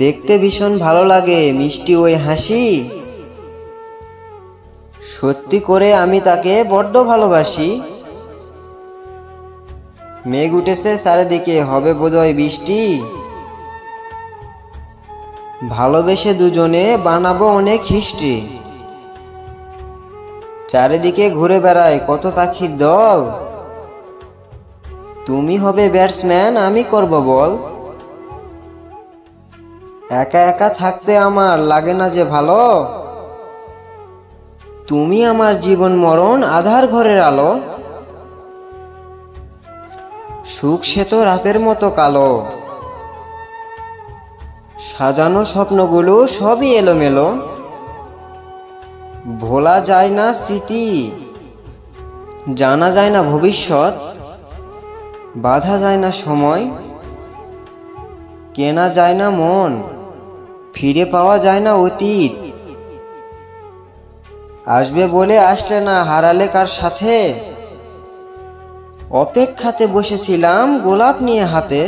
দেখতে ভীষণ ভালো লাগে মিষ্টি ওই হাসি, সত্যি করে আমি তাকে বড্ড ভালোবাসি। মেঘ উঠেছে চারিদিকে, হবে বোধহয় বৃষ্টি, ভালোবেসে দুজনে বানাবো অনেক হিস্ট্রি। চারিদিকে ঘুরে বেড়ায় কত পাখির দল, তুমি হবে ব্যাটসম্যান আমি করব বল। একা একা থাকতে আমার লাগে না যে ভালো, তুমি আমার জীবন মরণ আধার ঘরের আলো। সুখ সে তো রাতের মতো কালো, সাজানো স্বপ্নগুলো সবই এলোমেলো। ভোলা যায় না স্মৃতি, জানা যায় না ভবিষ্যৎ, বাধা যায় না সময়, কেনা যায় না মন, ফিরে পাওয়া যায় না অতীত। আসবে বলে আসলে না, হারালে কার সাথে, অপেক্ষাতে বসেছিলাম গোলাপ নিয়ে হাতে।